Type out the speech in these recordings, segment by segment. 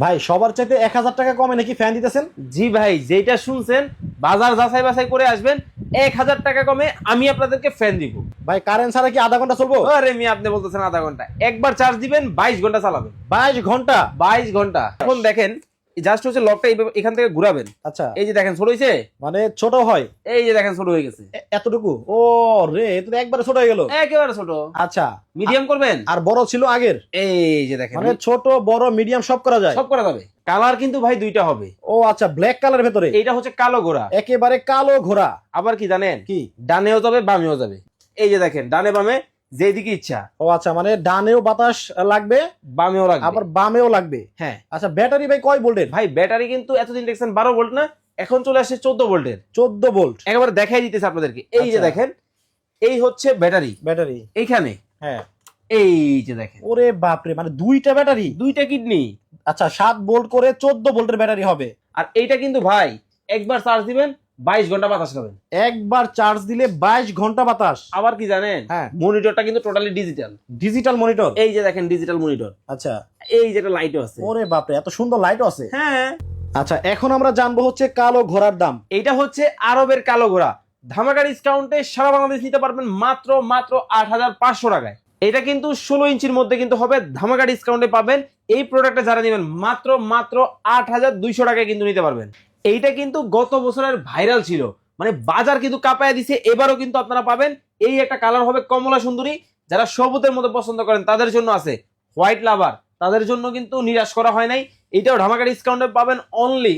ভাই সবার চাইতে 1000 টাকা কমে নাকি ফ্যান দিতেছেন? জি ভাই, যেটা শুনছেন বাজার যাচাই বাছাই করে আসবেন, 1000 টাকা কমে আমি আপনাদেরকে ফ্যান দিব। ভাই কারেন্ট ছাড়া কি আধা ঘন্টা চলবো? আরে মি, আপনি বলতেছেন আধা ঘন্টা? একবার চার্জ দিবেন 22 ঘন্টা চালাবেন। 22 ঘন্টা? 22 ঘন্টা। এখন দেখেন, জাস্ট হচ্ছে লকটা এখান থেকে ঘুরাবেন। আচ্ছা, এই যে দেখেন ছোট হয়েছে, মানে ছোট হয় এই যে দেখেন ছোট হয়ে গেছে। এতটুকু? ও রে, এটা তো একবারে ছোট হয়ে গেল। একেবারে ছোট। আচ্ছা, মিডিয়াম করবেন, আর বড় ছিল আগের? এই যে দেখেন, মানে ছোট বড় মিডিয়াম সব করা যায়? সব করা যাবে। কালার কিন্তু ভাই দুইটা হবে। ও আচ্ছা, ব্ল্যাক কালারের ভেতরে? এইটা হচ্ছে কালো ঘোড়া। একেবারে কালো ঘোড়া? আবার কি জানেন, কি? ডানেও যাবে বামেও যাবে। এই যে দেখেন, ডানে বামে যেদিকে ইচ্ছা। ও আচ্ছা, মানে ডানেও বাতাস লাগবে বামেও লাগবে, আবার বামেও লাগবে। হ্যাঁ। আচ্ছা, ব্যাটারি ভাই কয় ভোল্টের? ভাই ব্যাটারি কিন্তু এতদিন দেখছেন 12 ভোল্ট না, এখন চলে আসছে 14 ভোল্টের। 14 ভোল্ট? একেবারে দেখাই দিতেছে আপনাদেরকে। এই যে আচ্ছা। দেখেন, এই হচ্ছে ব্যাটারি ব্যাটারি? এইখানে, হ্যাঁ। এই যে দেখেন ওরে বাপরে, মানে দুইটা ব্যাটারি? দুইটা কিডনি। আচ্ছা, 7 ভোল্ট করে 14 ভোল্টের ব্যাটারি হবে। আর এইটা কিন্তু ভাই একবার চার্জ দিবেন 22 ঘন্টা বাতাস খাবেন। একবার চার্জ দিলে 22 ঘন্টা বাতাস? আবার কি জানেন, হ্যাঁ। মনিটরটা কিন্তু টোটালি ডিজিটাল। Digital monitor? এই যে দেখেন ডিজিটাল মনিটর। আচ্ছা। এই যেটা লাইটও আছে। ওরে বাপরে, এত সুন্দর লাইটও আছে? হ্যাঁ। আচ্ছা, এখন আমরা জানবো হচ্ছে কালো ঘোড়ার দাম। এইটা হচ্ছে আরবের কালো ঘোড়া। ধামাকা ডিসকাউন্টে সারা বাংলাদেশ নিতে পারবেন মাত্র 8500 টাকায়। এটা কিন্তু 16 ইঞ্চির মধ্যে কিন্তু হবে, ধামাকা ডিসকাউন্টে পাবেন। এই প্রোডাক্টটা যারা নেবেন মাত্র 8200 টাকায় কিন্তু নিতে পারবেন। এইটা কিন্তু গত বছরের ভাইরাল ছিল, মানে বাজার কিন্তু কাঁপায় দিছে। এবারও কিন্তু আপনারা পাবেন। এই একটা কালার হবে কমলা সুন্দরী। যারা সবুজের মধ্যে পছন্দ করেন তাদের জন্য আছে, হোয়াইট লাভার তাদের জন্য কিন্তু নিরাশ করা হয় নাই। এটাও ধামাকা ডিসকাউন্টে পাবেন অনলি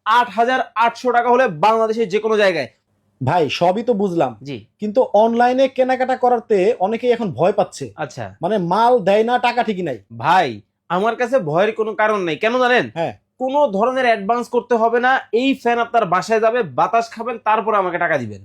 8800 টাকা হলে বাংলাদেশের যে কোনো জায়গায়। ভাই সবই তো বুঝলাম, জি। কিন্তু অনলাইনে কেনাকাটা করাতে অনেকেই এখন ভয় পাচ্ছে। আচ্ছা মানে মাল দেয় না, টাকা ঠিকই নাই। ভাই, আমার কাছে ভয়ের কোনো কারণ নেই। কেন জানেন? হ্যাঁ। কোনো ধরনের অ্যাডভান্স করতে হবে না। এই ফ্যান আপনার বাসায় যাবে, বাতাস খাবেন, তারপরে আমাকে টাকা দিবেন।